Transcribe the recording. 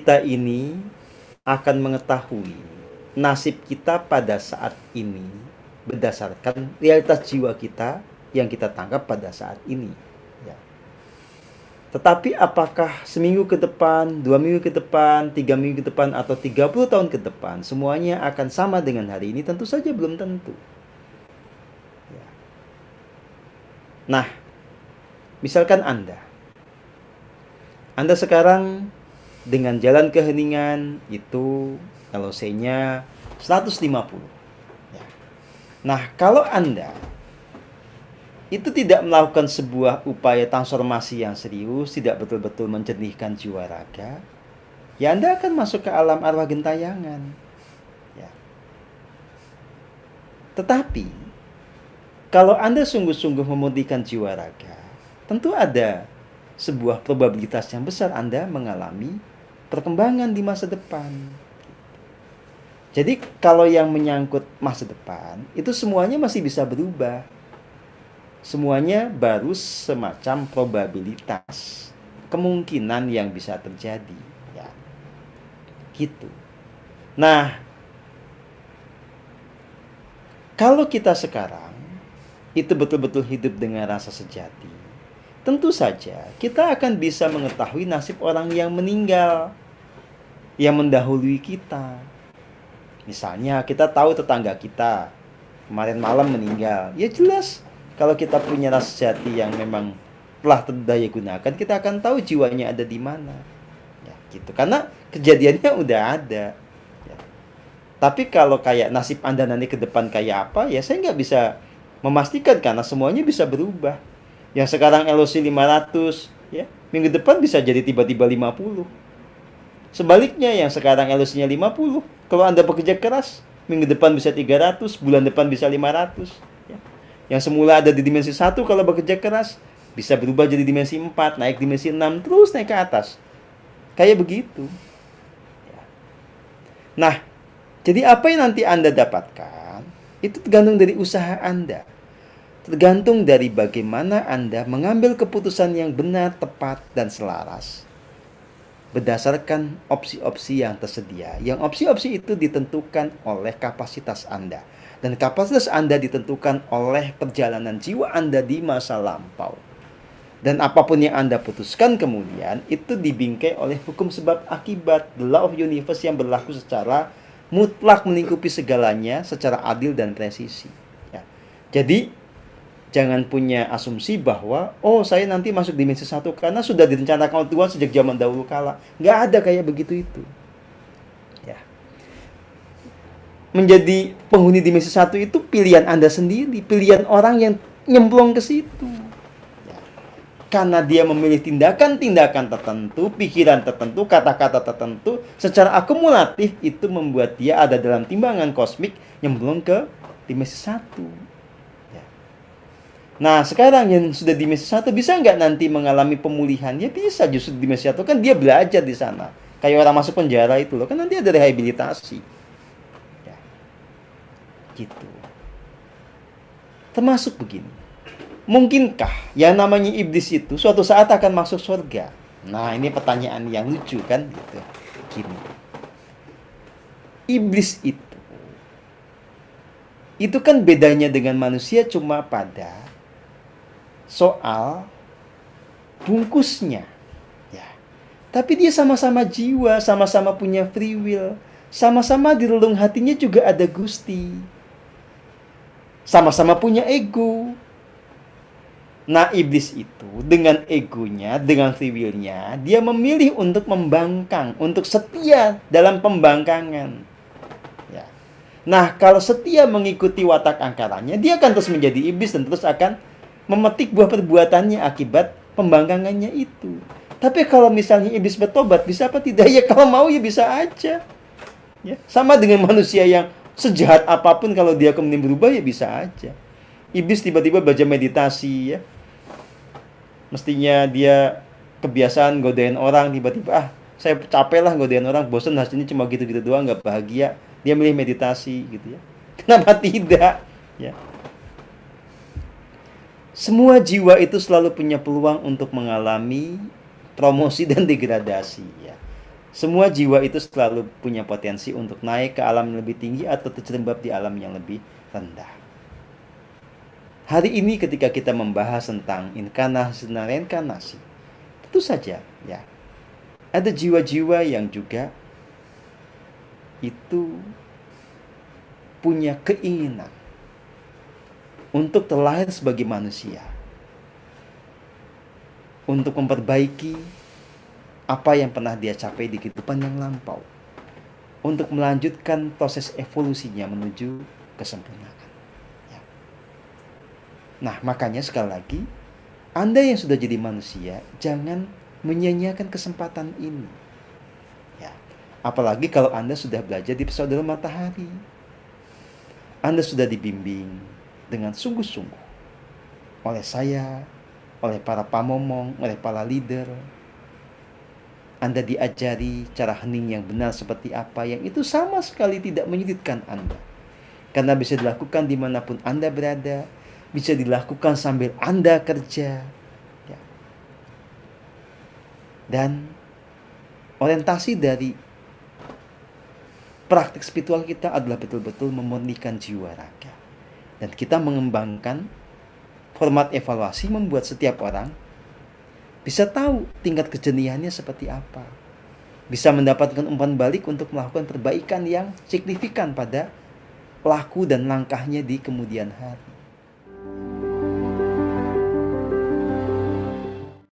kita ini akan mengetahui nasib kita pada saat ini berdasarkan realitas jiwa kita yang kita tangkap pada saat ini. Ya. Tetapi apakah seminggu ke depan, 2 minggu ke depan, 3 minggu ke depan, atau 30 tahun ke depan semuanya akan sama dengan hari ini? Tentu saja belum tentu. Ya. Nah, misalkan Anda sekarang dengan jalan keheningan itu LOC-nya 150. Ya. Nah, kalau Anda itu tidak melakukan sebuah upaya transformasi yang serius, tidak betul-betul menjernihkan jiwa raga, ya Anda akan masuk ke alam arwah gentayangan. Ya. Tetapi, kalau Anda sungguh-sungguh memurnikan jiwa raga, tentu ada sebuah probabilitas yang besar Anda mengalami perkembangan di masa depan. Jadi kalau yang menyangkut masa depan, itu semuanya masih bisa berubah. Semuanya baru semacam probabilitas, kemungkinan yang bisa terjadi. Ya. Gitu. Nah, kalau kita sekarang itu betul-betul hidup dengan rasa sejati, tentu saja kita akan bisa mengetahui nasib orang yang meninggal, yang mendahului kita. Misalnya kita tahu tetangga kita kemarin malam meninggal. Ya jelas, kalau kita punya rasa sejati yang memang telah terdaya gunakan, kita akan tahu jiwanya ada di mana. Ya, gitu. Karena kejadiannya udah ada. Ya. Tapi kalau kayak nasib Anda nanti ke depan kayak apa, ya saya nggak bisa memastikan karena semuanya bisa berubah. Yang sekarang LOC 500, ya, minggu depan bisa jadi tiba-tiba 50. Sebaliknya yang sekarang LOC-nya 50, kalau Anda bekerja keras, minggu depan bisa 300, bulan depan bisa 500. Ya. Yang semula ada di dimensi 1 kalau bekerja keras, bisa berubah jadi dimensi 4, naik dimensi 6, terus naik ke atas. Kayak begitu. Ya. Nah, jadi apa yang nanti Anda dapatkan, itu tergantung dari usaha Anda. Tergantung dari bagaimana Anda mengambil keputusan yang benar, tepat, dan selaras berdasarkan opsi-opsi yang tersedia. Yang opsi-opsi itu ditentukan oleh kapasitas Anda. Dan kapasitas Anda ditentukan oleh perjalanan jiwa Anda di masa lampau. Dan apapun yang Anda putuskan kemudian, itu dibingkai oleh hukum sebab akibat, the law of universe yang berlaku secara mutlak melingkupi segalanya secara adil dan presisi. Ya. Jadi, jangan punya asumsi bahwa, oh saya nanti masuk dimensi 1 karena sudah direncanakan oleh Tuhan sejak zaman dahulu kala. Nggak ada kayak begitu itu. Ya. Menjadi penghuni dimensi 1 itu pilihan Anda sendiri. Pilihan orang yang nyemplung ke situ. Ya. Karena dia memilih tindakan-tindakan tertentu, pikiran tertentu, kata-kata tertentu, secara akumulatif itu membuat dia ada dalam timbangan kosmik nyemplung ke dimensi 1. Nah, sekarang yang sudah dimensi 1 bisa nggak nanti mengalami pemulihan? Ya bisa, justru dimensi 1 kan dia belajar di sana. Kayak orang masuk penjara itu loh, kan nanti ada rehabilitasi. Ya. Gitu. Termasuk begini. Mungkinkah yang namanya iblis itu suatu saat akan masuk surga? Nah, ini pertanyaan yang lucu kan gitu. Gini. Iblis itu kan bedanya dengan manusia cuma pada soal bungkusnya, ya. Tapi dia sama-sama jiwa, sama-sama punya free will, sama-sama di relung hatinya juga ada Gusti, sama-sama punya ego. Nah, iblis itu dengan egonya, dengan free will-nya, dia memilih untuk membangkang, untuk setia dalam pembangkangan. Ya. Nah, kalau setia mengikuti watak angkarannya, dia akan terus menjadi iblis dan terus akan memetik buah perbuatannya akibat pembangkangannya itu. Tapi kalau misalnya iblis bertobat, bisa apa tidak? Ya kalau mau ya bisa aja. Ya, sama dengan manusia yang sejahat apapun, kalau dia kemudian berubah ya bisa aja. Iblis tiba-tiba belajar meditasi, ya. Mestinya dia kebiasaan godain orang, tiba-tiba saya capek lah godain orang, bosan hasilnya cuma gitu-gitu doang, nggak bahagia. Dia milih meditasi gitu ya. Kenapa tidak? Ya. Semua jiwa itu selalu punya peluang untuk mengalami promosi dan degradasi, ya. Semua jiwa itu selalu punya potensi untuk naik ke alam yang lebih tinggi atau terjerembab di alam yang lebih rendah. Hari ini ketika kita membahas tentang inkarnasi dan reinkarnasi, tentu saja ya, ada jiwa-jiwa yang juga itu punya keinginan untuk terlahir sebagai manusia, untuk memperbaiki apa yang pernah dia capai di kehidupan yang lampau, untuk melanjutkan proses evolusinya menuju kesempurnaan. Ya. Nah, makanya sekali lagi, Anda yang sudah jadi manusia, jangan menyia-nyiakan kesempatan ini. Ya. Apalagi kalau Anda sudah belajar di Saudara Matahari. Anda sudah dibimbing dengan sungguh-sungguh oleh saya, oleh para pamomong, oleh para leader. Anda diajari cara hening yang benar seperti apa, yang itu sama sekali tidak menyulitkan Anda. Karena bisa dilakukan dimanapun Anda berada, bisa dilakukan sambil Anda kerja. Ya. Dan orientasi dari praktik spiritual kita adalah betul-betul memurnikan jiwa raga. Dan kita mengembangkan format evaluasi membuat setiap orang bisa tahu tingkat kejeniannya seperti apa. Bisa mendapatkan umpan balik untuk melakukan perbaikan yang signifikan pada pelaku dan langkahnya di kemudian hari.